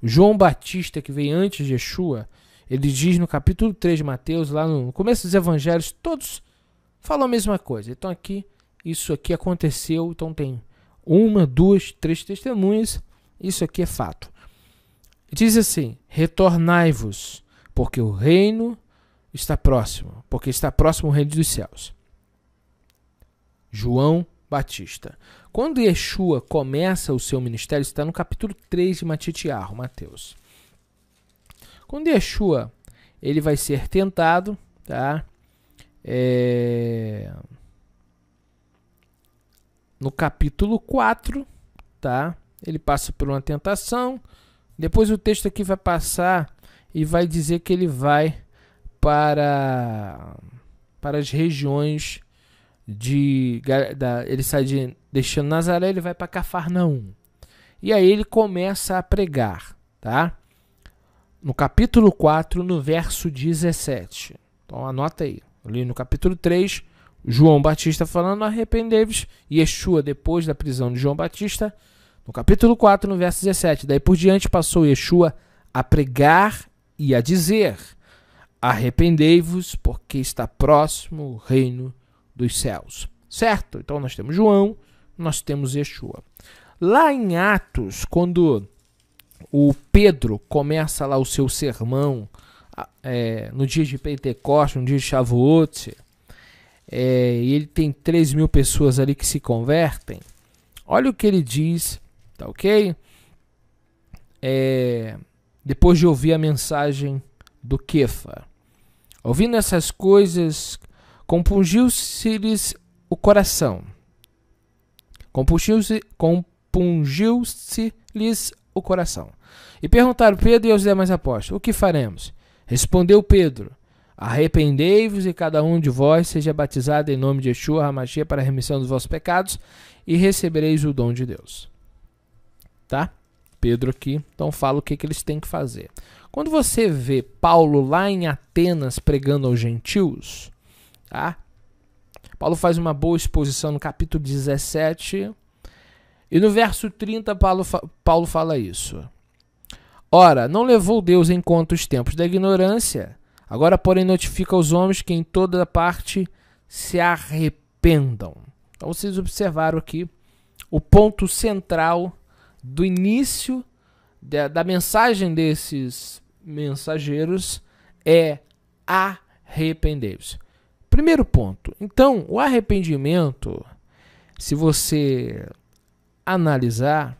João Batista, que veio antes de Yeshua, ele diz no capítulo 3 de Mateus, lá no começo dos evangelhos, todos falam a mesma coisa. Então aqui, isso aqui aconteceu, então tem 1, 2, 3 testemunhas, isso aqui é fato. Diz assim: retornai-vos, porque o reino está próximo, porque está próximo o reino dos céus. João Batista. Quando Yeshua começa o seu ministério, está no capítulo 3 de Mateus. Quando Yeshua ele vai ser tentado, tá? No capítulo 4, tá? Ele passa por uma tentação. Depois o texto aqui vai passar e vai dizer que ele vai para as regiões ele sai deixando Nazaré, ele vai para Cafarnaum. E aí ele começa a pregar, tá? No capítulo 4, no verso 17. Então anota aí. Ali no capítulo 3, João Batista falando: arrependei-vos. Yeshua, depois da prisão de João Batista, no capítulo 4, no verso 17. Daí por diante passou Yeshua a pregar e a dizer: arrependei-vos, porque está próximo o reino dos céus. Certo? Então nós temos João, nós temos Yeshua. Lá em Atos, quando o Pedro começa lá o seu sermão, no dia de Pentecostes, no dia de Shavuot, e ele tem 3.000 pessoas ali que se convertem. Olha o que ele diz, tá ok? Depois de ouvir a mensagem do Kefa. Ouvindo essas coisas, compungiu-se-lhes o coração. Compungiu-se-lhes o coração. E perguntaram Pedro e aos demais apóstolos: o que faremos? Respondeu Pedro: arrependei-vos e cada um de vós seja batizado em nome de Yeshua HaMashiach para a remissão dos vossos pecados e recebereis o dom de Deus. Tá? Pedro aqui, então fala o que eles têm que fazer. Quando você vê Paulo lá em Atenas pregando aos gentios, tá? Paulo faz uma boa exposição no capítulo 17 e no verso 30 Paulo fala isso. Ora, não levou Deus em conta os tempos da ignorância, agora porém notifica aos homens que em toda parte se arrependam. Então vocês observaram aqui o ponto central do início da mensagem desses mensageiros é arrependei-vos. Primeiro ponto. Então, o arrependimento, se você analisar,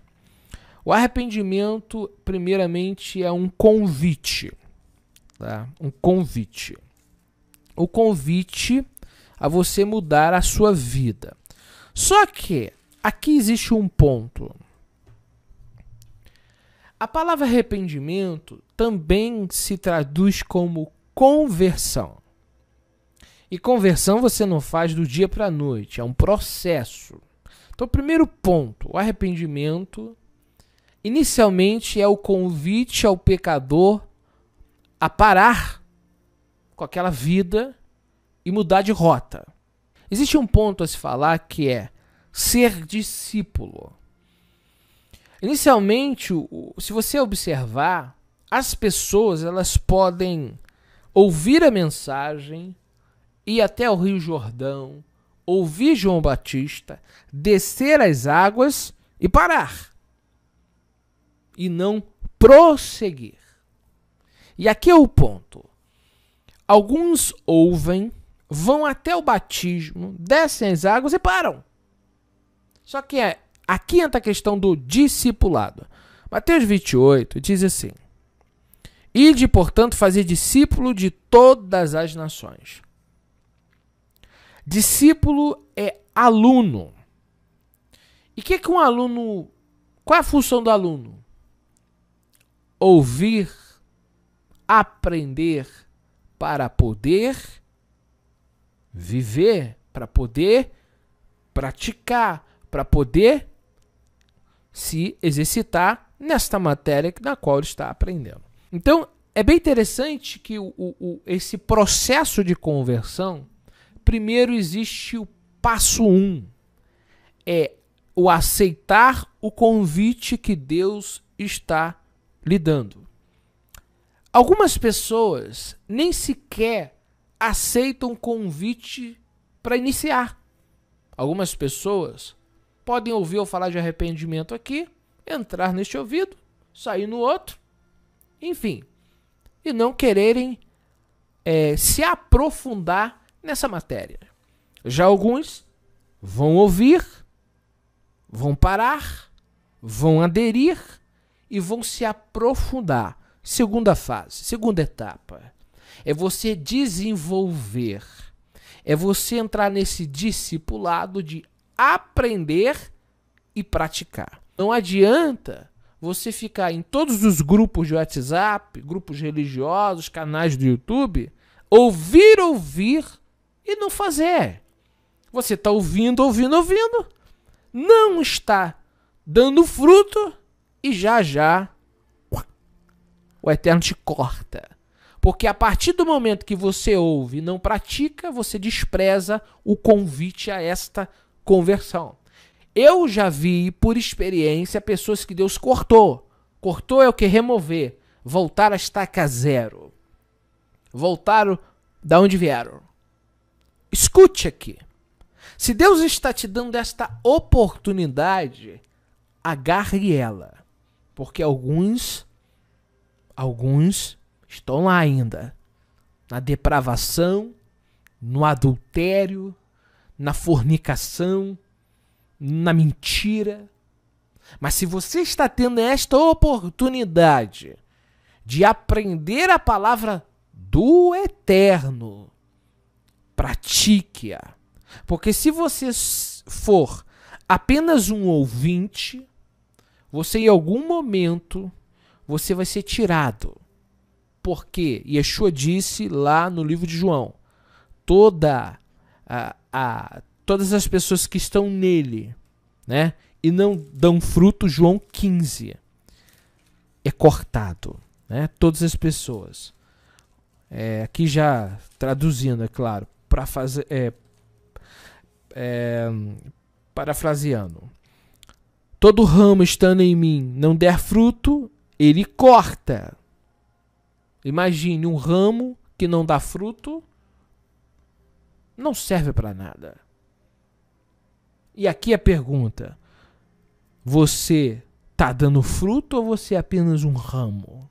o arrependimento, primeiramente, é um convite. Tá? Um convite. O convite a você mudar a sua vida. Só que aqui existe um ponto. A palavra arrependimento também se traduz como conversão. E conversão você não faz do dia para a noite, é um processo. Então, primeiro ponto, o arrependimento, inicialmente é o convite ao pecador a parar com aquela vida e mudar de rota. Existe um ponto a se falar que é ser discípulo. Inicialmente, se você observar, as pessoas elas podem ouvir a mensagem, ir até o Rio Jordão, ouvir João Batista, descer as águas e parar. E não prosseguir. E aqui é o ponto. Alguns ouvem, vão até o batismo, descem as águas e param. Só que aqui entra a questão do discipulado. Mateus 28 diz assim: ide, portanto, fazer discípulo de todas as nações. Discípulo é aluno. E o que um aluno... Qual é a função do aluno? Ouvir, aprender para poder viver, para poder praticar, para poder se exercitar nesta matéria na qual ele está aprendendo. Então, é bem interessante que esse processo de conversão, primeiro existe o passo 1, é o aceitar o convite que Deus está lidando. Algumas pessoas nem sequer aceitam convite para iniciar. Algumas pessoas podem ouvir eu falar de arrependimento aqui, entrar neste ouvido, sair no outro, enfim, e não quererem se aprofundar nessa matéria. Já alguns vão ouvir, vão parar, vão aderir e vão se aprofundar. Segunda fase, segunda etapa, é você desenvolver, é você entrar nesse discipulado de aprender e praticar. Não adianta você ficar em todos os grupos de WhatsApp, grupos religiosos, canais do YouTube, ouvir e não fazer. Você está ouvindo, não está dando fruto e já o Eterno te corta. Porque a partir do momento que você ouve e não pratica, você despreza o convite a esta conversão. Eu já vi, por experiência, pessoas que Deus cortou. Cortou é o que? Remover. Voltar a estaca zero. Voltaram da onde vieram. Escute aqui. Se Deus está te dando esta oportunidade, agarre ela. Porque alguns estão lá ainda. Na depravação, no adultério, na fornicação, na mentira. Mas se você está tendo esta oportunidade de aprender a palavra do Eterno, pratique-a. Porque se você for apenas um ouvinte, você em algum momento você vai ser tirado. Porque Yeshua disse lá no livro de João, todas as pessoas que estão nele, né, e não dão fruto, João 15, é cortado, né, todas as pessoas. Aqui já traduzindo, é claro, parafraseando. Todo ramo estando em mim não der fruto, ele corta. Imagine um ramo que não dá fruto, não serve para nada. E aqui a pergunta: você está dando fruto ou você é apenas um ramo?